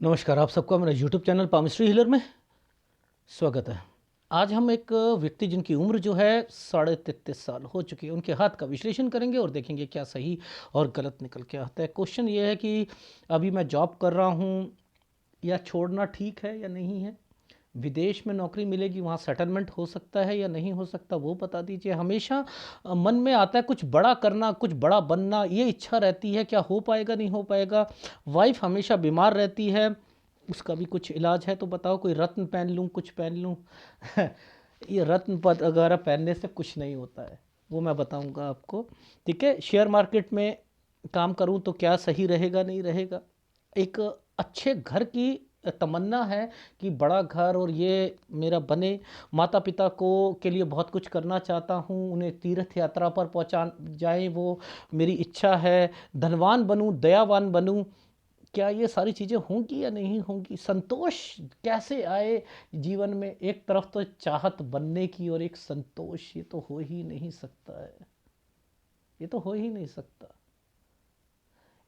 नमस्कार, आप सबका मेरा यूट्यूब चैनल पामिस्ट्री हीलर में स्वागत है। आज हम एक व्यक्ति जिनकी उम्र जो है 33.5 साल हो चुकी है, उनके हाथ का विश्लेषण करेंगे और देखेंगे क्या सही और गलत निकल के आता है। क्वेश्चन ये है कि अभी मैं जॉब कर रहा हूँ या छोड़ना ठीक है या नहीं है। विदेश में नौकरी मिलेगी, वहाँ सेटलमेंट हो सकता है या नहीं हो सकता, वो बता दीजिए। हमेशा मन में आता है कुछ बड़ा करना, कुछ बड़ा बनना, ये इच्छा रहती है, क्या हो पाएगा नहीं हो पाएगा। वाइफ हमेशा बीमार रहती है, उसका भी कुछ इलाज है तो बताओ। कोई रत्न पहन लूँ, कुछ पहन लूँ ये रत्न पद वगैरह पहनने से कुछ नहीं होता है, वो मैं बताऊंगा आपको। ठीक है, शेयर मार्केट में काम करूं तो क्या सही रहेगा नहीं रहेगा। एक अच्छे घर की तमन्ना है कि बड़ा घर और ये मेरा बने। माता पिता को के लिए बहुत कुछ करना चाहता हूँ, उन्हें तीर्थ यात्रा पर पहुँचा जाए, वो मेरी इच्छा है। धनवान बनूँ, दयावान बनूँ, क्या ये सारी चीज़ें होंगी या नहीं होंगी। संतोष कैसे आए जीवन में। एक तरफ तो चाहत बनने की और एक संतोष, ये तो हो ही नहीं सकता है, ये तो हो ही नहीं सकता।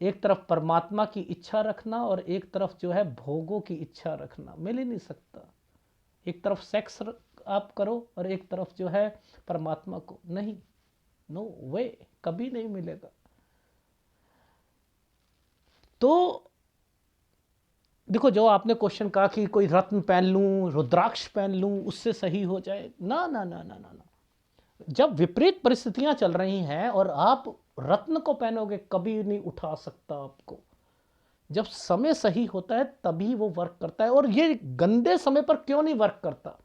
एक तरफ परमात्मा की इच्छा रखना और एक तरफ जो है भोगों की इच्छा रखना, मिल ही नहीं सकता। एक तरफ सेक्स आप करो और एक तरफ जो है परमात्मा को नहीं, नो वे, कभी नहीं मिलेगा। तो देखो, जो आपने क्वेश्चन कहा कि कोई रत्न पहन लूं, रुद्राक्ष पहन लूं, उससे सही हो जाए, ना ना ना ना ना ना। जब विपरीत परिस्थितियां चल रही हैं और आप रत्न को पहनोगे, कभी नहीं उठा सकता आपको। जब समय सही होता है तभी वो वर्क करता है। और ये गंदे समय पर क्यों नहीं वर्क करता,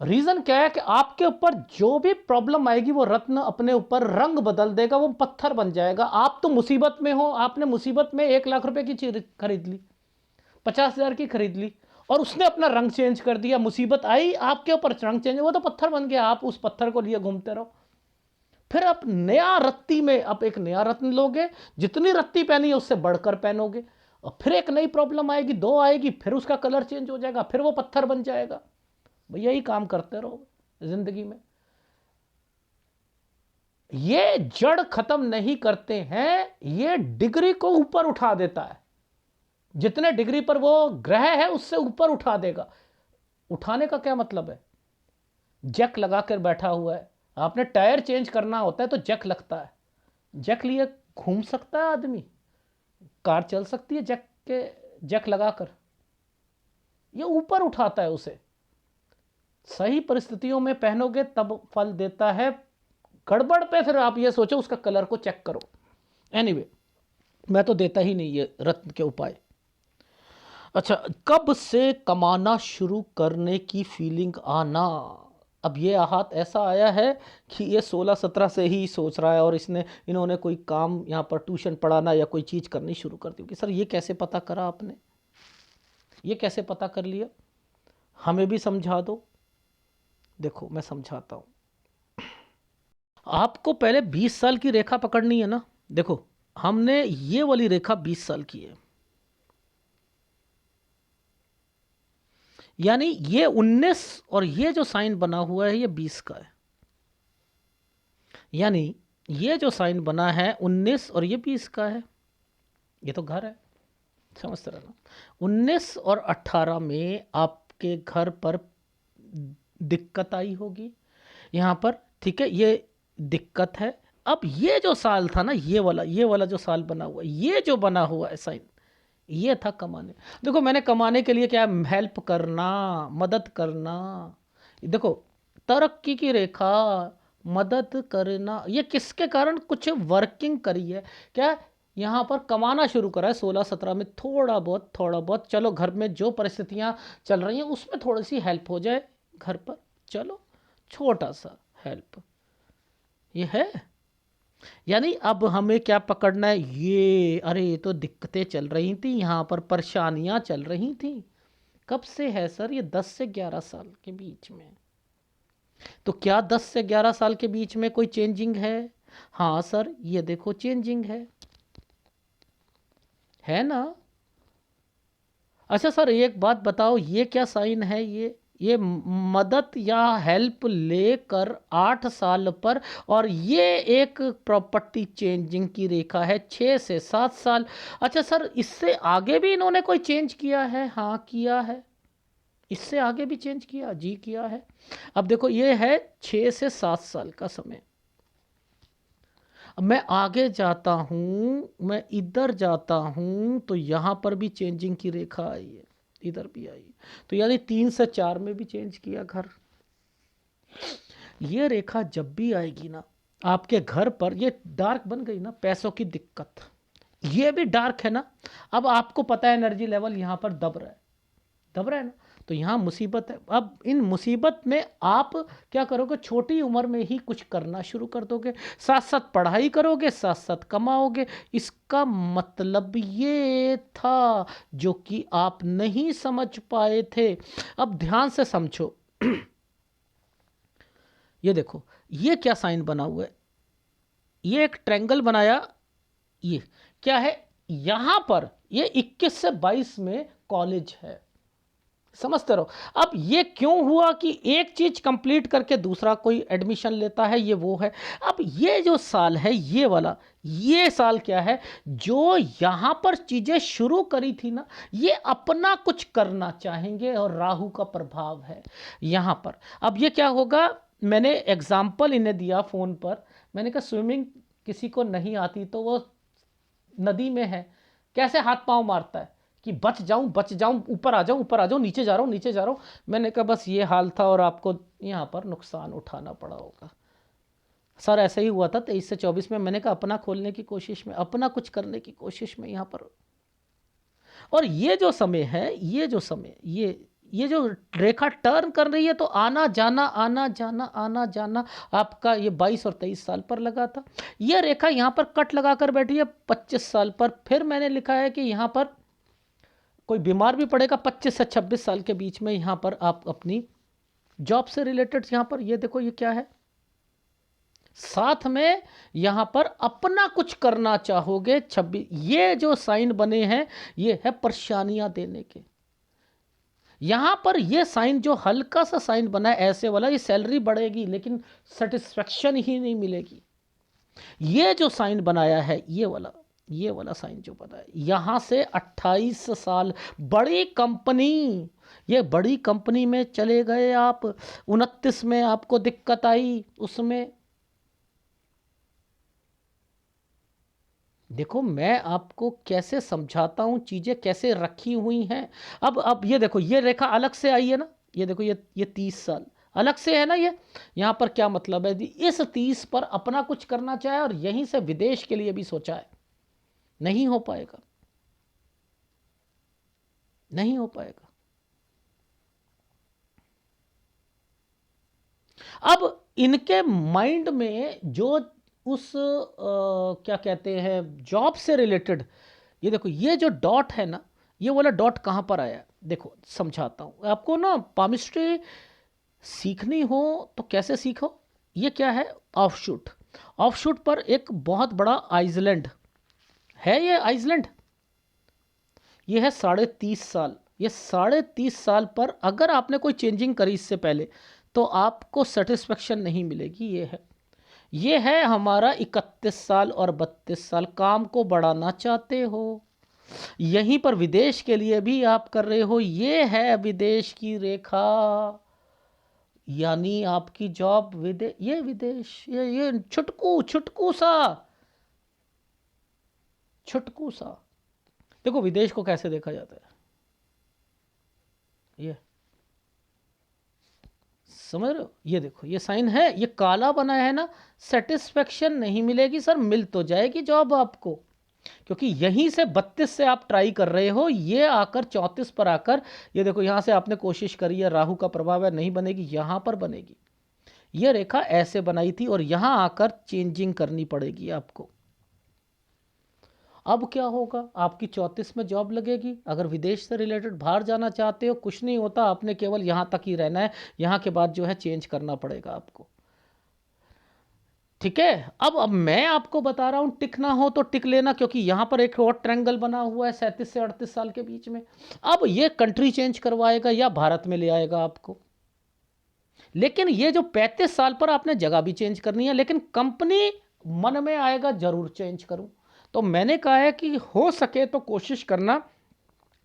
रीजन क्या है कि आपके ऊपर जो भी प्रॉब्लम आएगी वो रत्न अपने ऊपर रंग बदल देगा, वो पत्थर बन जाएगा। आप तो मुसीबत में हो, आपने मुसीबत में 1 लाख रुपए की चीज खरीद ली, 50,000 की खरीद ली, और उसने अपना रंग चेंज कर दिया। मुसीबत आई, आपके ऊपर रंग चेंज, वो तो पत्थर बन गया। आप उस पत्थर को लिए घूमते रहो। फिर आप नया रत्ती में आप एक नया रत्न लोगे, जितनी रत्ती पहनी है उससे बढ़कर पहनोगे, और फिर एक नई प्रॉब्लम आएगी, दो आएगी, फिर उसका कलर चेंज हो जाएगा, फिर वो पत्थर बन जाएगा। यही काम करते रहो जिंदगी में। ये जड़ खत्म नहीं करते हैं, ये डिग्री को ऊपर उठा देता है। जितने डिग्री पर वो ग्रह है उससे ऊपर उठा देगा। उठाने का क्या मतलब है, जैक लगा कर बैठा हुआ है, आपने टायर चेंज करना होता है तो जैक लगता है। जैक लिए घूम सकता है आदमी, कार चल सकती है जैक के, जैक लगाकर। ये ऊपर उठाता है उसे। सही परिस्थितियों में पहनोगे तब फल देता है, गड़बड़ पे फिर आप ये सोचो उसका कलर को चेक करो। एनीवे, मैं तो देता ही नहीं ये रत्न के उपाय। अच्छा, कब से कमाना शुरू करने की फीलिंग आना। अब ये हाथ ऐसा आया है कि ये 16-17 से ही सोच रहा है, और इन्होंने कोई काम यहाँ पर ट्यूशन पढ़ाना या कोई चीज़ करनी शुरू कर दी कि सर ये कैसे पता करा आपने, ये कैसे पता कर लिया, हमें भी समझा दो। देखो मैं समझाता हूँ। आपको पहले 20 साल की रेखा पकड़नी है ना। देखो, हमने ये वाली रेखा 20 साल की है, यानी ये 19 और ये जो साइन बना हुआ है ये 20 का है। यानी ये जो साइन बना है 19 और ये 20 का है। ये तो घर है, समझते रहना। 19 और 18 में आपके घर पर दिक्कत आई होगी यहाँ पर, ठीक है, ये दिक्कत है। अब ये जो साल था ना, ये वाला जो साल बना हुआ, ये जो बना हुआ है साइन, ये था कमाने। देखो, मैंने कमाने के लिए क्या, हेल्प करना, मदद करना। देखो, तरक्की की रेखा, मदद करना, ये किसके कारण, कुछ वर्किंग करी है क्या, यहाँ पर कमाना शुरू करा है 16-17 में। थोड़ा बहुत चलो, घर में जो परिस्थितियाँ चल रही हैं उसमें थोड़ी सी हेल्प हो जाए घर पर, चलो छोटा सा हेल्प, ये है। यानी अब हमें क्या पकड़ना है, ये अरे ये तो दिक्कतें चल रही थी, यहाँ पर परेशानियाँ चल रही थी। कब से है सर, ये 10 से 11 साल के बीच में। तो क्या 10 से 11 साल के बीच में कोई चेंजिंग है। हाँ सर, ये देखो चेंजिंग है ना। अच्छा सर, एक बात बताओ, ये क्या साइन है, ये मदद या हेल्प लेकर 8 साल पर, और ये एक प्रॉपर्टी चेंजिंग की रेखा है 6 से 7 साल। अच्छा सर, इससे आगे भी इन्होंने कोई चेंज किया है? हाँ किया है, इससे आगे भी चेंज किया जी, किया है। अब देखो ये है 6 से 7 साल का समय। अब मैं आगे जाता हूँ, मैं इधर जाता हूँ तो यहाँ पर भी चेंजिंग की रेखा आई है, इधर भी आई है। तो यानी 3 से 4 में भी चेंज किया घर। ये रेखा जब भी आएगी ना आपके घर पर, ये डार्क बन गई ना, पैसों की दिक्कत, ये भी डार्क है ना। अब आपको पता है एनर्जी लेवल यहाँ पर दब रहा है, दब रहा है ना, तो यहाँ मुसीबत है। अब इन मुसीबत में आप क्या करोगे, छोटी उम्र में ही कुछ करना शुरू कर दोगे, साथ साथ पढ़ाई करोगे, साथ साथ कमाओगे। इसका मतलब ये था जो कि आप नहीं समझ पाए थे। अब ध्यान से समझो। ये देखो ये क्या साइन बना हुआ है, ये एक ट्रायंगल बनाया, ये क्या है, यहां पर ये 21 से 22 में कॉलेज है, समझते रहो। अब ये क्यों हुआ कि एक चीज कंप्लीट करके दूसरा कोई एडमिशन लेता है, ये वो है। अब ये जो साल है, ये वाला, ये साल क्या है, जो यहां पर चीजें शुरू करी थी ना, ये अपना कुछ करना चाहेंगे, और राहु का प्रभाव है यहां पर। अब ये क्या होगा, मैंने एग्जाम्पल इन्हें दिया फोन पर, मैंने कहा स्विमिंग किसी को नहीं आती तो वो नदी में है, कैसे हाथ पांव मारता है कि बच जाऊं बच जाऊं, ऊपर आ जाऊं ऊपर आ जाऊं, नीचे जा रहा हूं नीचे जा रहा हूं। मैंने कहा बस ये हाल था और आपको यहां पर नुकसान उठाना पड़ा होगा। सर ऐसा ही हुआ था 23 से 24 में। मैंने कहा अपना खोलने की कोशिश में, अपना कुछ करने की कोशिश में यहां पर। और ये जो समय है, ये जो समय, ये जो रेखा टर्न कर रही है, तो आना जाना आना जाना आना जाना आपका ये 22 और 23 साल पर लगा था। ये रेखा यहां पर कट लगाकर बैठी है 25 साल पर। फिर मैंने लिखा है कि यहां पर कोई बीमार भी पड़ेगा 25 से 26 साल के बीच में, यहां पर आप अपनी जॉब से रिलेटेड, यहां पर ये देखो ये क्या है, साथ में यहां पर अपना कुछ करना चाहोगे 26। ये जो साइन बने हैं ये है परेशानियां देने के। यहां पर ये साइन जो हल्का सा साइन बना है ऐसे वाला, ये सैलरी बढ़ेगी लेकिन सेटिस्फेक्शन ही नहीं मिलेगी। ये जो साइन बनाया है ये वाला साइन जो बना है, यहां से 28 साल बड़ी कंपनी, ये बड़ी कंपनी में चले गए आप। 29 में आपको दिक्कत आई, उसमें देखो मैं आपको कैसे समझाता हूं, चीजें कैसे रखी हुई हैं। अब ये देखो ये रेखा अलग से आई है ना, ये देखो ये 30 साल अलग से है ना। ये यहां पर क्या मतलब है, इस 30 पर अपना कुछ करना चाहे और यहीं से विदेश के लिए भी सोचा है, नहीं हो पाएगा, नहीं हो पाएगा। अब इनके माइंड में जो उस क्या कहते हैं जॉब से रिलेटेड, ये देखो ये जो डॉट है ना, ये वाला डॉट कहां पर आया, देखो समझाता हूं आपको ना। पामिस्ट्री सीखनी हो तो कैसे सीखो, ये क्या है, ऑफशूट। ऑफशूट पर एक बहुत बड़ा आइसलैंड है, ये आइसलैंड, ये है 30.5 साल। ये 30.5 साल पर अगर आपने कोई चेंजिंग करी इससे पहले तो आपको सेटिस्फेक्शन नहीं मिलेगी। ये है हमारा 31 साल और 32 साल, काम को बढ़ाना चाहते हो, यहीं पर विदेश के लिए भी आप कर रहे हो, ये है विदेश की रेखा, यानी आपकी जॉब ये विदेश, ये छुटकू छुटकू सा, छुटकू सा। देखो विदेश को कैसे देखा जाता है, ये समझ रहे हो, ये देखो ये साइन है, ये काला बना है ना। सेटिस्फेक्शन नहीं मिलेगी सर, मिल तो जाएगी जॉब आपको, क्योंकि यहीं से 32 से आप ट्राई कर रहे हो, ये आकर 34 पर आकर, ये देखो यहां से आपने कोशिश करी है, राहु का प्रभाव है, नहीं बनेगी, यहां पर बनेगी। ये रेखा ऐसे बनाई थी और यहां आकर चेंजिंग करनी पड़ेगी आपको। अब क्या होगा, आपकी 34 में जॉब लगेगी। अगर विदेश से रिलेटेड बाहर जाना चाहते हो, कुछ नहीं होता, आपने केवल यहां तक ही रहना है, यहां के बाद जो है चेंज करना पड़ेगा आपको, ठीक है। अब मैं आपको बता रहा हूं, टिक ना हो तो टिक लेना, क्योंकि यहां पर एक और ट्रायंगल बना हुआ है 37 से 38 साल के बीच में। अब ये कंट्री चेंज करवाएगा या भारत में ले आएगा आपको, लेकिन ये जो 35 साल पर आपने जगह भी चेंज करनी है, लेकिन कंपनी मन में आएगा जरूर चेंज करूं। तो मैंने कहा है कि हो सके तो कोशिश करना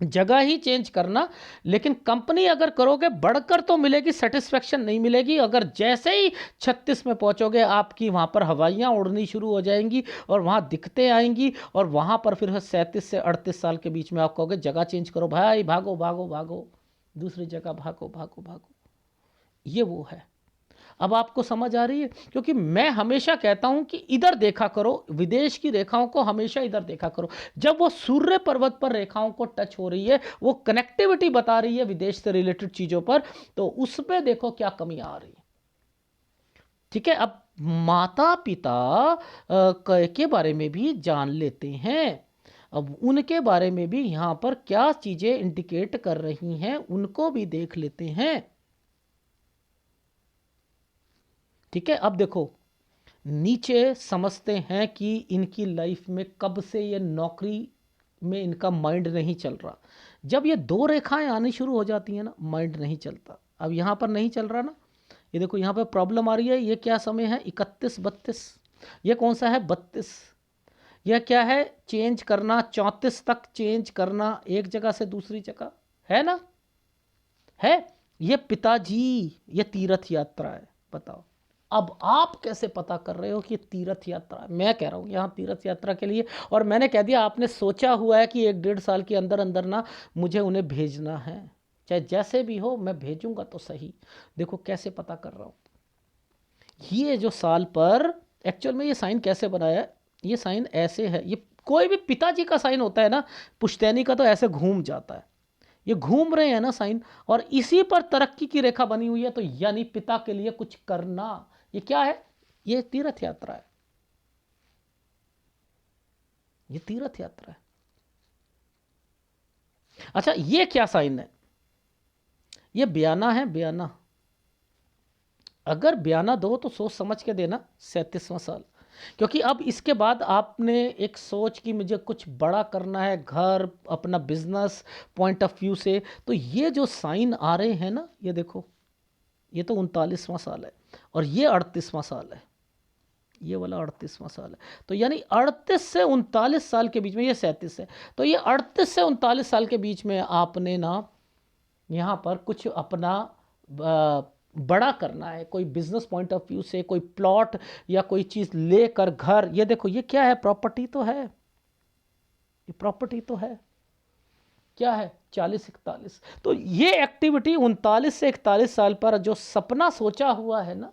जगह ही चेंज करना, लेकिन कंपनी अगर करोगे बढ़कर तो मिलेगी, सेटिस्फेक्शन नहीं मिलेगी। अगर जैसे ही 36 में पहुंचोगे आपकी वहां पर हवाइयां उड़नी शुरू हो जाएंगी और वहां दिक्कतें आएंगी, और वहां पर फिर 37 से 38 साल के बीच में आप कहोगे जगह चेंज करो भाई, भागो भागो भागो, दूसरी जगह भागो भागो भागो। ये वो है। अब आपको समझ आ रही है? क्योंकि मैं हमेशा कहता हूं कि इधर देखा करो, विदेश की रेखाओं को हमेशा इधर देखा करो। जब वो सूर्य पर्वत पर रेखाओं को टच हो रही है, वो कनेक्टिविटी बता रही है विदेश से रिलेटेड चीजों पर, तो उसमें देखो क्या कमी आ रही है। ठीक है, अब माता पिता के बारे में भी जान लेते हैं। अब उनके बारे में भी यहां पर क्या चीजें इंडिकेट कर रही हैं उनको भी देख लेते हैं। ठीक है, अब देखो नीचे समझते हैं कि इनकी लाइफ में कब से ये नौकरी में इनका माइंड नहीं चल रहा। जब ये दो रेखाएं आनी शुरू हो जाती हैं ना, माइंड नहीं चलता। अब यहाँ पर नहीं चल रहा ना, ये देखो यहाँ पर प्रॉब्लम आ रही है। ये क्या समय है? 31 32। ये कौन सा है? 32। यह क्या है? चेंज करना, 34 तक चेंज करना एक जगह से दूसरी जगह, है ना? है। ये पिताजी, ये तीर्थ यात्रा है। बताओ अब आप कैसे पता कर रहे हो कि तीर्थ यात्रा? मैं कह रहा हूं यहाँ तीर्थ यात्रा के लिए, और मैंने कह दिया आपने सोचा हुआ है कि 1 डेढ़ साल के अंदर अंदर ना मुझे उन्हें भेजना है, चाहे जैसे भी हो मैं भेजूंगा तो सही। देखो कैसे पता कर रहा हूं। ये जो साल पर एक्चुअल में ये साइन कैसे बनाया है? ये साइन ऐसे है, ये कोई भी पिताजी का साइन होता है ना, पुश्तैनी का तो ऐसे घूम जाता है। ये घूम रहे हैं ना साइन, और इसी पर तरक्की की रेखा बनी हुई है, तो यानी पिता के लिए कुछ करना। ये क्या है? ये तीर्थ यात्रा है। ये तीर्थ यात्रा है। अच्छा, ये क्या साइन है? ये बयाना है, बयाना। अगर बयाना दो तो सोच समझ के देना। 37वां साल, क्योंकि अब इसके बाद आपने एक सोच कि मुझे कुछ बड़ा करना है, घर, अपना बिजनेस पॉइंट ऑफ व्यू से, तो ये जो साइन आ रहे हैं ना, ये देखो, ये तो 39वां साल है और ये 38वां साल है। ये वाला 38वां साल है, तो यानी 38 से 39 साल के बीच में, ये 37 है, तो ये 38 से 39 साल के बीच में आपने ना यहाँ पर कुछ अपना बड़ा करना है। कोई बिजनेस पॉइंट ऑफ व्यू से, कोई प्लॉट या कोई चीज़ लेकर, घर, ये देखो ये क्या है? प्रॉपर्टी तो है, ये प्रॉपर्टी तो है। क्या है? 40 41। तो ये एक्टिविटी 39 से 41 साल पर जो सपना सोचा हुआ है ना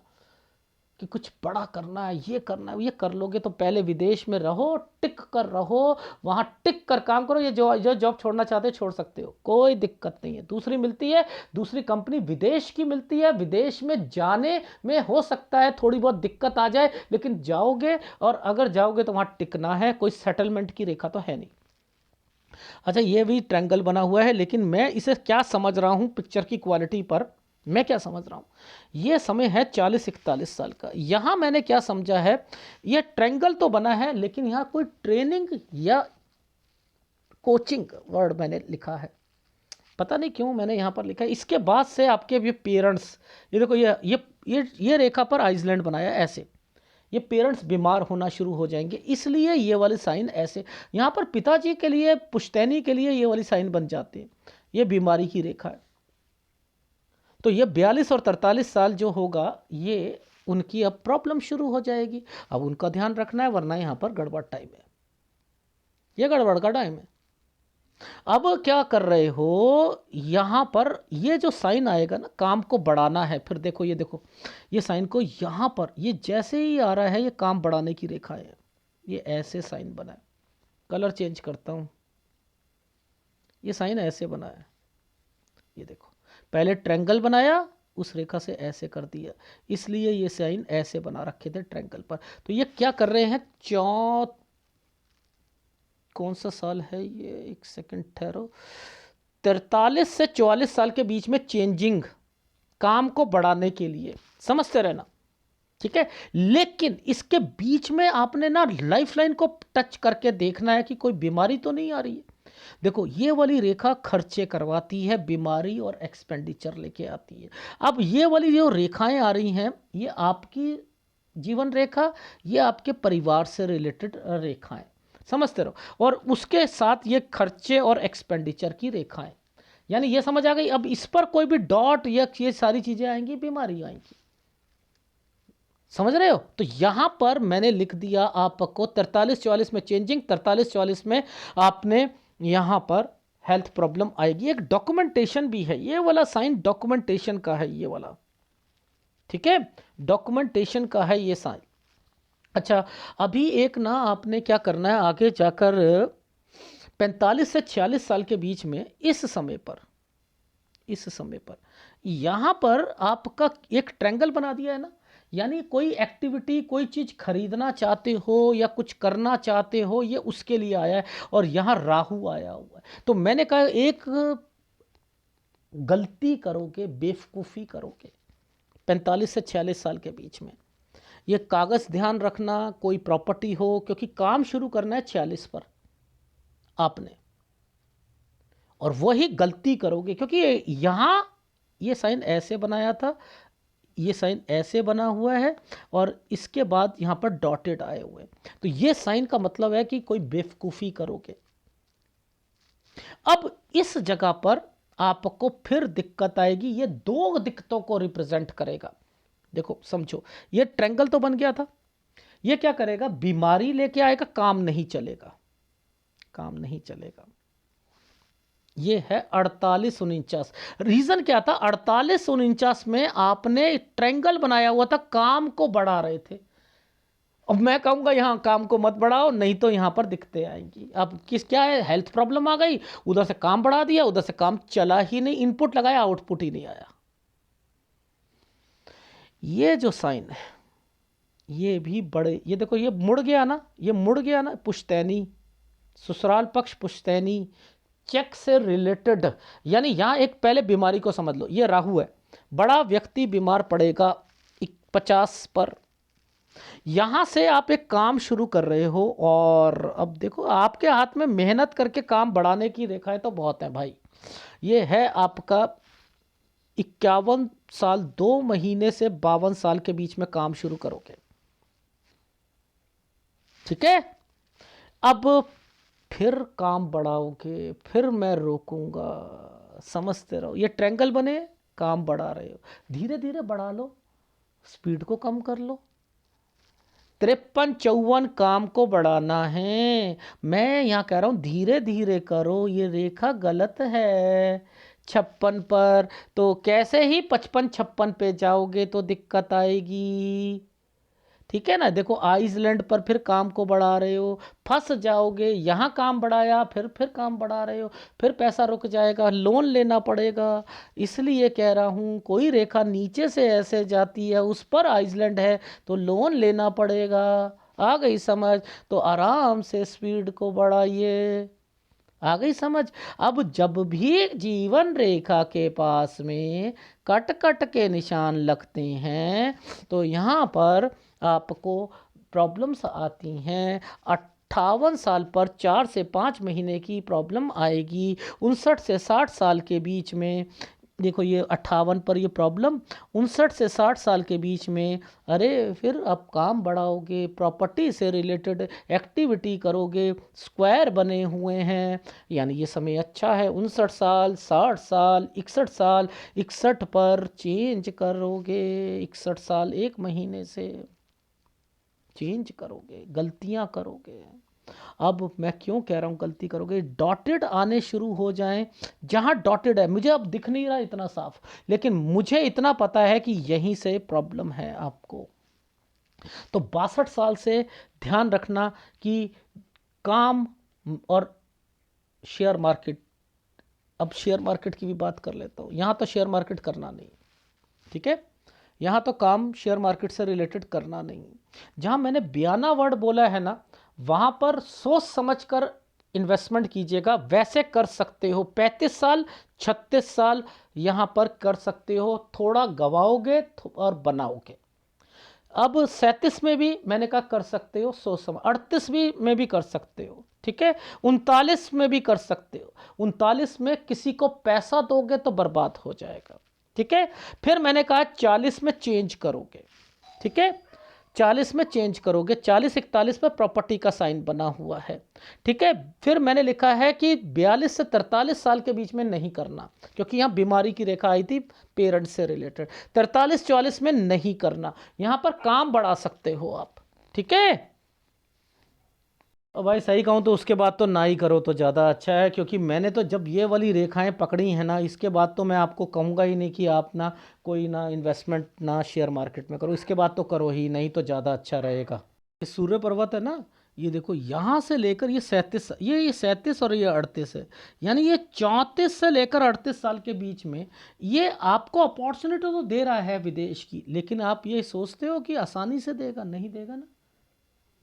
कि कुछ बड़ा करना है, ये करना है, ये कर लोगे तो पहले विदेश में रहो, टिक कर रहो, वहां टिक कर काम करो। ये जो जॉब छोड़ना चाहते हो छोड़ सकते हो, कोई दिक्कत नहीं है। दूसरी मिलती है, दूसरी कंपनी विदेश की मिलती है। विदेश में जाने में हो सकता है थोड़ी बहुत दिक्कत आ जाए, लेकिन जाओगे, और अगर जाओगे तो वहां टिकना है। कोई सेटलमेंट की रेखा तो है नहीं। अच्छा, ये भी ट्रायंगल बना हुआ है, लेकिन मैं इसे क्या समझ रहा हूं पिक्चर की क्वालिटी पर, मैं क्या समझ रहा हूं, ये समय है 40 41 साल का। यहां मैंने क्या समझा है, ये ट्रायंगल तो बना है, लेकिन यहां कोई ट्रेनिंग या कोचिंग वर्ड मैंने लिखा है, पता नहीं क्यों मैंने यहां पर लिखा है। इसके बाद से आपके ये पेरेंट्स, ये देखो, ये रेखा पर आइसलैंड बनाया ऐसे, ये पेरेंट्स बीमार होना शुरू हो जाएंगे, इसलिए ये वाले साइन ऐसे। यहाँ पर पिताजी के लिए, पुश्तैनी के लिए ये वाली साइन बन जाते हैं। ये बीमारी की रेखा है। तो ये 42 और 43 साल जो होगा, ये उनकी अब प्रॉब्लम शुरू हो जाएगी। अब उनका ध्यान रखना है, वरना यहाँ पर गड़बड़ टाइम है, ये गड़बड़ का टाइम है। अब क्या कर रहे हो? यहाँ पर ये जो साइन आएगा ना, काम को बढ़ाना है। फिर देखो, ये देखो, ये साइन को यहाँ पर, ये जैसे ही आ रहा है, ये काम बढ़ाने की रेखा है। ये ऐसे साइन बना है, कलर चेंज करता हूँ, ये साइन ऐसे बना है। ये देखो, पहले ट्रायंगल बनाया, उस रेखा से ऐसे कर दिया, इसलिए ये साइन ऐसे बना रखे थे ट्रायंगल पर। तो ये क्या कर रहे हैं? कौन सा साल है ये? एक सेकंड ठहरो। 43 से 44 साल के बीच में चेंजिंग, काम को बढ़ाने के लिए, समझते रहना, ठीक है। लेकिन इसके बीच में आपने ना लाइफ लाइन को टच करके देखना है कि कोई बीमारी तो नहीं आ रही है। देखो ये वाली रेखा खर्चे करवाती है, बीमारी और एक्सपेंडिचर लेके आती है। अब ये वाली जो रेखाएं आ रही हैं, ये आपकी जीवन रेखा, ये आपके परिवार से रिलेटेड रेखाएं, समझते रहो। और उसके साथ ये खर्चे और एक्सपेंडिचर की रेखाएं, यानी ये समझ आ गई। अब इस पर कोई भी डॉट या ये सारी चीजें आएंगी, बीमारी आएंगी, समझ रहे हो। तो यहां पर मैंने लिख दिया आपको 43-44 में चेंजिंग, 43-44 में आपने यहां पर हेल्थ प्रॉब्लम आएगी। एक डॉक्यूमेंटेशन भी है, ये वाला साइन डॉक्यूमेंटेशन का है, ये वाला, ठीक है, डॉक्यूमेंटेशन का है ये साइन। अच्छा, अभी एक ना आपने क्या करना है आगे जाकर, 45 से 46 साल के बीच में, इस समय पर यहां पर आपका एक ट्रायंगल बना दिया है ना, यानी कोई एक्टिविटी, कोई चीज खरीदना चाहते हो या कुछ करना चाहते हो, ये उसके लिए आया है। और यहां राहु आया हुआ है। तो मैंने कहा एक गलती करोगे, बेवकूफ़ी करोगे 45 से 46 साल के बीच में। ये कागज़ ध्यान रखना, कोई प्रॉपर्टी हो, क्योंकि काम शुरू करना है 46 पर आपने, और वही गलती करोगे। क्योंकि यहाँ ये साइन ऐसे बनाया था, ये साइन ऐसे बना हुआ है, और इसके बाद यहाँ पर डॉटेड आए हुए। तो ये साइन का मतलब है कि कोई बेवकूफ़ी करोगे। अब इस जगह पर आपको फिर दिक्कत आएगी, ये दो दिक्कतों को रिप्रेजेंट करेगा। देखो समझो, ये ट्रायंगल तो बन गया था, ये क्या करेगा, बीमारी लेके आएगा, काम नहीं चलेगा, काम नहीं चलेगा। ये है 48-49। रीजन क्या था, 48-49 में आपने ट्रायंगल बनाया हुआ था, काम को बढ़ा रहे थे। अब मैं कहूंगा यहां काम को मत बढ़ाओ, नहीं तो यहां पर दिक्कतें आएंगी। अब क्या है, हेल्थ प्रॉब्लम आ गई, उधर से काम बढ़ा दिया, उधर से काम चला ही नहीं, इनपुट लगाया, आउटपुट ही नहीं आया। ये जो साइन है, ये भी बड़े, ये देखो ये मुड़ गया ना, ये मुड़ गया ना, पुश्तैनी, ससुराल पक्ष पुश्तैनी, चेक से रिलेटेड। यानी यहां एक पहले बीमारी को समझ लो, ये राहु है, बड़ा व्यक्ति बीमार पड़ेगा 50 पर। यहां से आप एक काम शुरू कर रहे हो, और अब देखो आपके हाथ में मेहनत करके काम बढ़ाने की रेखाएं तो बहुत है भाई। ये है आपका 51 साल 2 महीने से 52 साल के बीच में काम शुरू करोगे, ठीक है। अब फिर काम बढ़ाओगे, फिर मैं रोकूंगा, समझते रहो। ये ट्रायंगल बने, काम बढ़ा रहे हो, धीरे धीरे बढ़ा लो, स्पीड को कम कर लो। 53-54 काम को बढ़ाना है। मैं यहां कह रहा हूं धीरे धीरे करो, ये रेखा गलत है 56 पर। तो कैसे ही 55-56 पे जाओगे तो दिक्कत आएगी, ठीक है ना। देखो आइसलैंड पर फिर काम को बढ़ा रहे हो, फंस जाओगे। यहाँ काम बढ़ाया, फिर काम बढ़ा रहे हो, फिर पैसा रुक जाएगा, लोन लेना पड़ेगा। इसलिए कह रहा हूँ, कोई रेखा नीचे से ऐसे जाती है, उस पर आइसलैंड है तो लोन लेना पड़ेगा। आ गई समझ। तो आराम से स्पीड को बढ़ाइए, आ गई समझ। अब जब भी जीवन रेखा के पास में कट कट के निशान लगते हैं, तो यहाँ पर आपको प्रॉब्लम्स आती हैं। 58 साल पर 4 से 5 महीने की प्रॉब्लम आएगी। 59 से 60 साल के बीच में, देखो ये 58 पर ये प्रॉब्लम, 59 से 60 साल के बीच में, अरे फिर आप काम बढ़ाओगे, प्रॉपर्टी से रिलेटेड एक्टिविटी करोगे, स्क्वायर बने हुए हैं, यानी ये समय अच्छा है। 59 साल, 60 साल, 61 साल, 61 पर चेंज करोगे, 61 साल 1 महीने से चेंज करोगे, गलतियां करोगे। अब मैं क्यों कह रहा हूं गलती करोगे, डॉटेड आने शुरू हो जाएं। जहां डॉटेड है, मुझे अब दिख नहीं रहा इतना साफ, लेकिन मुझे इतना पता है कि यहीं से प्रॉब्लम है आपको। तो 62 साल से ध्यान रखना कि काम और शेयर मार्केट, अब शेयर मार्केट की भी बात कर लेता हूं। यहां तो शेयर मार्केट करना नहीं, ठीक है, यहां तो काम शेयर मार्केट से रिलेटेड करना नहीं। जहां मैंने बयाना वर्ड बोला है ना, वहां पर सोच समझकर इन्वेस्टमेंट कीजिएगा। वैसे कर सकते हो 35 साल 36 साल यहां पर कर सकते हो, थोड़ा गवाओगे और बनाओगे। अब 37 में भी मैंने कहा कर सकते हो, सोच समझ। 38 भी में भी कर सकते हो, ठीक है, 39 में भी कर सकते हो। 39 में किसी को पैसा दोगे तो बर्बाद हो जाएगा। ठीक है, फिर मैंने कहा 40 में चेंज करोगे। ठीक है, 40 में चेंज करोगे, 40-41 पे प्रॉपर्टी का साइन बना हुआ है। ठीक है, फिर मैंने लिखा है कि 42 से 43 साल के बीच में नहीं करना, क्योंकि यहाँ बीमारी की रेखा आई थी पेरेंट्स से रिलेटेड। 43-44 में नहीं करना, यहाँ पर काम बढ़ा सकते हो आप। ठीक है, और भाई सही कहूँ तो उसके बाद तो ना ही करो तो ज़्यादा अच्छा है, क्योंकि मैंने तो जब ये वाली रेखाएं पकड़ी हैं ना, इसके बाद तो मैं आपको कहूँगा ही नहीं कि आप ना कोई ना इन्वेस्टमेंट ना शेयर मार्केट में करो, इसके बाद तो करो ही नहीं तो ज़्यादा अच्छा रहेगा। ये सूर्य पर्वत है ना, ये देखो यहाँ से लेकर ये 37, ये 37 और ये 38 है, यानी ये 34 से लेकर 38 साल के बीच में ये आपको अपॉर्चुनिटी तो दे रहा है विदेश की, लेकिन आप ये सोचते हो कि आसानी से देगा, नहीं देगा ना,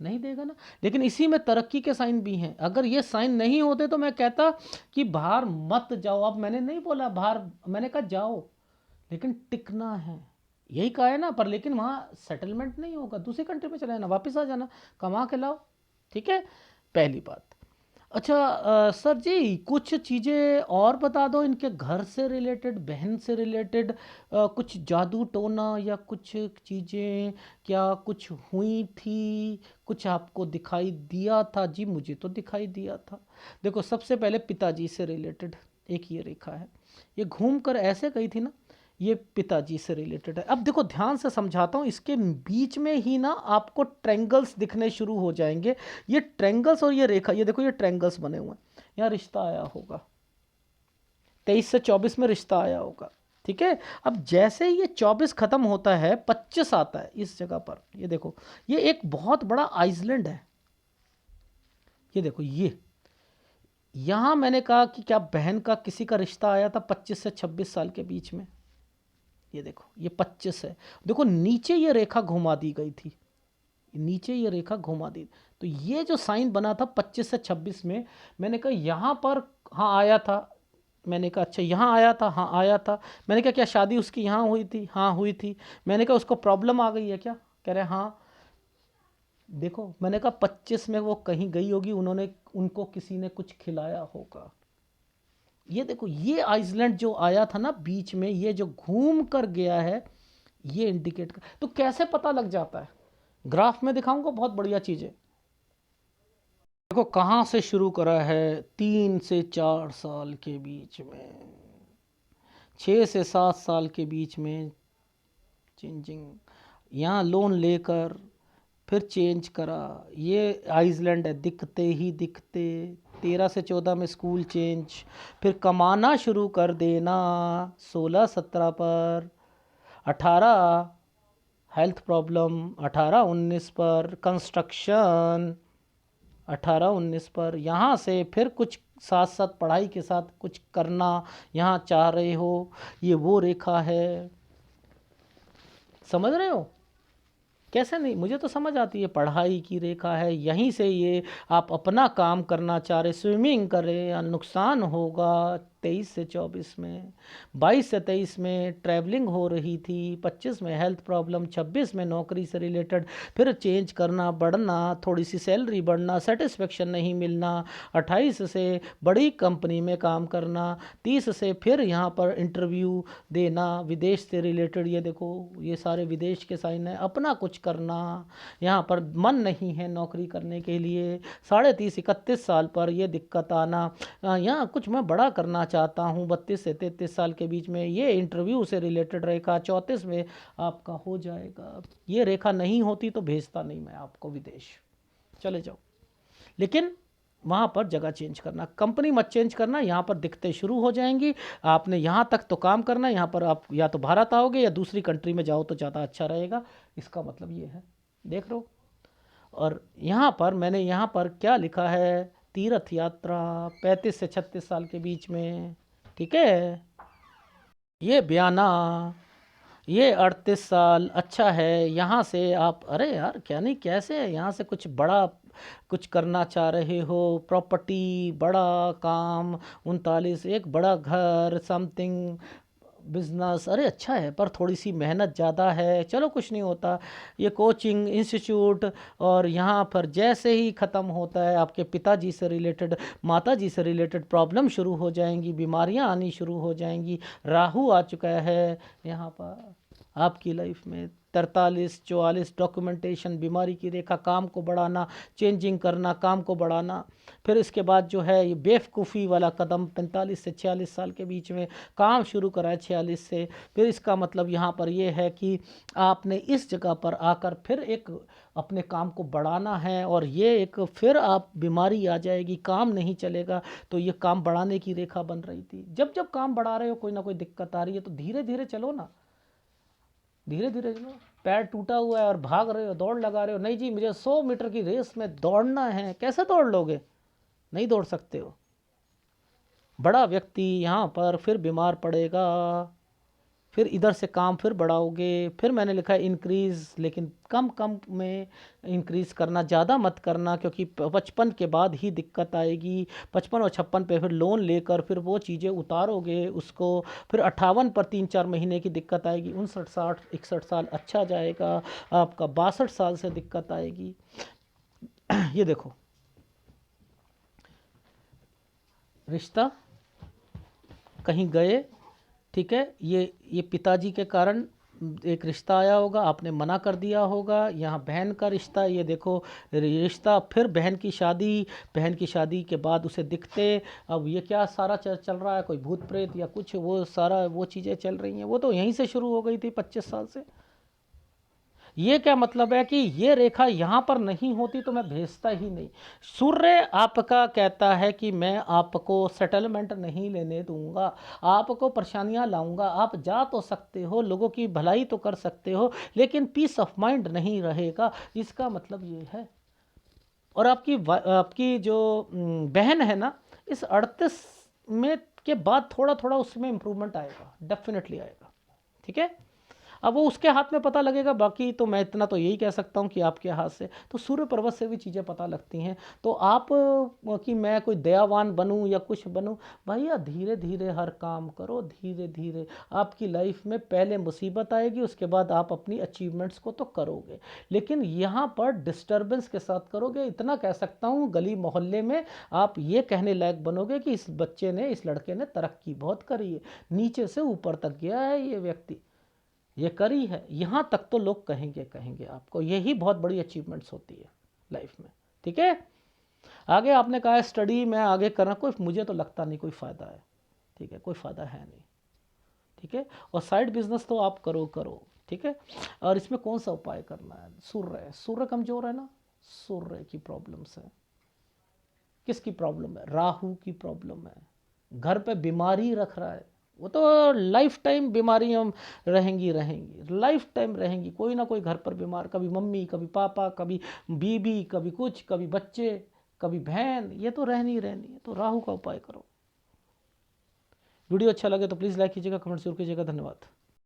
नहीं देगा ना। लेकिन इसी में तरक्की के साइन भी हैं, अगर ये साइन नहीं होते तो मैं कहता कि बाहर मत जाओ। अब मैंने नहीं बोला बाहर, मैंने कहा जाओ, लेकिन टिकना है, यही कहा है ना, पर लेकिन वहाँ सेटलमेंट नहीं होगा, दूसरी कंट्री में चले जाना, वापस आ जाना, कमा के लाओ। ठीक है, पहली बात। अच्छा सर जी कुछ चीज़ें और बता दो इनके घर से रिलेटेड, बहन से रिलेटेड, कुछ जादू टोना या कुछ चीज़ें क्या कुछ हुई थी, कुछ आपको दिखाई दिया था? जी मुझे तो दिखाई दिया था। देखो सबसे पहले पिताजी से रिलेटेड एक ये रेखा है, ये घूम कर ऐसे गई थी ना, ये पिताजी से रिलेटेड है। अब देखो ध्यान से समझाता हूँ, इसके बीच में ही ना आपको ट्रैंगल्स दिखने शुरू हो जाएंगे। ये ट्रैंगल्स और ये रेखा, ये देखो ये ट्रैंगल्स बने हुए हैं, यहाँ रिश्ता आया होगा, 23 से 24 में रिश्ता आया होगा। ठीक है, अब जैसे ही ये 24 खत्म होता है 25 आता है इस जगह पर, ये देखो ये एक बहुत बड़ा आइसलैंड है, ये देखो ये यहाँ मैंने कहा कि क्या बहन का किसी का रिश्ता आया था 25 से 26 साल के बीच में, ये देखो ये 25 है। देखो नीचे ये रेखा घुमा दी गई थी, नीचे ये रेखा घुमा दी, तो ये जो साइन बना था 25 से 26 में, मैंने कहा यहाँ पर हाँ आया था, मैंने कहा अच्छा यहाँ आया था, हाँ आया था। मैंने कहा क्या शादी उसकी यहाँ हुई थी? हाँ हुई थी। मैंने कहा उसको प्रॉब्लम आ गई है क्या? कह रहे हाँ। देखो मैंने कहा 25 में वो कहीं गई होगी, उन्होंने उनको किसी ने कुछ खिलाया होगा। ये देखो ये आइसलैंड जो आया था ना बीच में, ये जो घूम कर गया है, ये इंडिकेट कर, तो कैसे पता लग जाता है? ग्राफ में दिखाऊंगा, बहुत बढ़िया चीज़ है। देखो कहाँ से शुरू करा है, 3 से 4 साल के बीच में, 6 से 7 साल के बीच में चेंजिंग, यहाँ लोन लेकर फिर चेंज करा, ये आइसलैंड है दिखते ही दिखते, 13 से 14 में स्कूल चेंज, फिर कमाना शुरू कर देना 16-17 पर, 18 हेल्थ प्रॉब्लम, 18-19 पर कंस्ट्रक्शन, 18-19 पर यहाँ से फिर कुछ साथ साथ पढ़ाई के साथ कुछ करना यहाँ चाह रहे हो, ये वो रेखा है। समझ रहे हो? कैसे नहीं, मुझे तो समझ आती है, पढ़ाई की रेखा है, यहीं से ये आप अपना काम करना चाह रहे, स्विमिंग करें या नुकसान होगा 23 से 24 में, 22 से 23 में ट्रैवलिंग हो रही थी, 25 में हेल्थ प्रॉब्लम, 26 में नौकरी से रिलेटेड फिर चेंज करना, बढ़ना, थोड़ी सी सैलरी बढ़ना, सेटिस्फेक्शन नहीं मिलना, 28 से बड़ी कंपनी में काम करना, 30 से फिर यहाँ पर इंटरव्यू देना विदेश से रिलेटेड, ये देखो ये सारे विदेश के साइन है, अपना कुछ करना, यहाँ पर मन नहीं है नौकरी करने के लिए, 30-31 साल पर ये दिक्कत आना, यहाँ कुछ मैं बड़ा करना चाहता हूँ 32 से 33 साल के बीच में, ये इंटरव्यू से रिलेटेड रेखा 34 में आपका हो जाएगा। ये रेखा नहीं होती तो भेजता नहीं मैं आपको विदेश, चले जाओ, लेकिन वहाँ पर जगह चेंज करना, कंपनी मत चेंज करना, यहाँ पर दिक्कतें शुरू हो जाएंगी। आपने यहाँ तक तो काम करना, यहाँ पर आप या तो भारत आओगे या दूसरी कंट्री में जाओ तो ज़्यादा अच्छा रहेगा, इसका मतलब ये है, देख लो। और यहाँ पर मैंने यहाँ पर क्या लिखा है, तीर्थ यात्रा 35 से 36 साल के बीच में, ठीक है। ये बयाना, ये 38 साल अच्छा है, यहाँ से आप, अरे यार क्या नहीं कैसे है, यहाँ से कुछ बड़ा कुछ करना चाह रहे हो, प्रॉपर्टी, बड़ा काम, 39 एक बड़ा घर समथिंग, बिजनेस, अरे अच्छा है पर थोड़ी सी मेहनत ज़्यादा है, चलो कुछ नहीं होता। ये कोचिंग इंस्टीट्यूट, और यहाँ पर जैसे ही ख़त्म होता है आपके पिताजी से रिलेटेड, माताजी से रिलेटेड प्रॉब्लम शुरू हो जाएंगी, बीमारियाँ आनी शुरू हो जाएंगी। राहु आ चुका है यहाँ पर आपकी लाइफ में। 43 44 डॉक्यूमेंटेशन, बीमारी की रेखा, काम को बढ़ाना, चेंजिंग करना, काम को बढ़ाना। फिर इसके बाद जो है ये बेवकूफ़ी वाला कदम 45 से 46 साल के बीच में काम शुरू करा है 46 से। फिर इसका मतलब यहाँ पर ये है कि आपने इस जगह पर आकर फिर एक अपने काम को बढ़ाना है, और ये एक फिर आप बीमारी आ जाएगी, काम नहीं चलेगा। तो ये काम बढ़ाने की रेखा बन रही थी। जब जब काम बढ़ा रहे हो कोई ना कोई दिक्कत आ रही है, तो धीरे धीरे चलो ना, धीरे धीरे चलो। पैर टूटा हुआ है और भाग रहे हो, दौड़ लगा रहे हो, नहीं जी मुझे 100 मीटर की रेस में दौड़ना है, कैसे दौड़ लोगे? नहीं दौड़ सकते हो। बड़ा व्यक्ति यहाँ पर फिर बीमार पड़ेगा, फिर इधर से काम फिर बढ़ाओगे। फिर मैंने लिखा है इंक्रीज़, लेकिन कम कम में इंक्रीज़ करना, ज़्यादा मत करना, क्योंकि 55 के बाद ही दिक्कत आएगी। 55 और 56 पे फिर लोन लेकर फिर वो चीज़ें उतारोगे उसको, फिर 58 पर 3 4 महीने की दिक्कत आएगी। 59 60 61 साल अच्छा जाएगा आपका, 62 साल से दिक्कत आएगी। ये देखो रिश्ता कहीं गए, ठीक है, ये पिताजी के कारण एक रिश्ता आया होगा, आपने मना कर दिया होगा। यहाँ बहन का रिश्ता, ये देखो रिश्ता, फिर बहन की शादी के बाद उसे दिखते। अब ये क्या सारा चल रहा है, कोई भूत प्रेत या कुछ, वो सारा वो चीज़ें चल रही हैं, वो तो यहीं से शुरू हो गई थी 25 साल से। ये क्या मतलब है कि ये रेखा यहाँ पर नहीं होती तो मैं भेजता ही नहीं। सूर्य आपका कहता है कि मैं आपको सेटलमेंट नहीं लेने दूंगा, आपको परेशानियाँ लाऊंगा। आप जा तो सकते हो, लोगों की भलाई तो कर सकते हो, लेकिन पीस ऑफ माइंड नहीं रहेगा। इसका मतलब ये है। और आपकी जो बहन है ना, इस 38 में के बाद थोड़ा थोड़ा उसमें इम्प्रूवमेंट आएगा, डेफिनेटली आएगा, ठीक है। अब वो उसके हाथ में पता लगेगा, बाकी तो मैं इतना तो यही कह सकता हूँ कि आपके हाथ से तो सूर्य पर्वत से भी चीज़ें पता लगती हैं। तो आप कि मैं कोई दयावान बनूं या कुछ बनूं, भैया धीरे धीरे हर काम करो, धीरे धीरे। आपकी लाइफ में पहले मुसीबत आएगी, उसके बाद आप अपनी अचीवमेंट्स को तो करोगे, लेकिन यहाँ पर डिस्टर्बेंस के साथ करोगे। इतना कह सकता हूँ, गली मोहल्ले में आप ये कहने लायक बनोगे कि इस बच्चे ने, इस लड़के ने तरक्की बहुत करी है, नीचे से ऊपर तक गया है ये व्यक्ति, ये करी है, यहाँ तक तो लोग कहेंगे आपको। यही बहुत बड़ी अचीवमेंट्स होती है लाइफ में, ठीक है। आगे आपने कहा स्टडी में आगे करना, कोई मुझे तो लगता नहीं कोई फ़ायदा है, ठीक है, कोई फ़ायदा है नहीं, ठीक है। और साइड बिजनेस तो आप करो, ठीक है। और इसमें कौन सा उपाय करना है? सूर्य कमज़ोर है ना, सूर्य की प्रॉब्लम्स है। किसकी प्रॉब्लम है? राहु की प्रॉब्लम है। घर पे बीमारी रख रहा है, वो तो लाइफ टाइम बीमारियाँ रहेंगी, लाइफ टाइम रहेंगी। कोई ना कोई घर पर बीमार, कभी मम्मी, कभी पापा, कभी बीबी, कभी कुछ, कभी बच्चे, कभी बहन, ये तो रहनी है। तो राहु का उपाय करो। वीडियो अच्छा लगे तो प्लीज़ लाइक कीजिएगा, कमेंट जरूर कीजिएगा। धन्यवाद।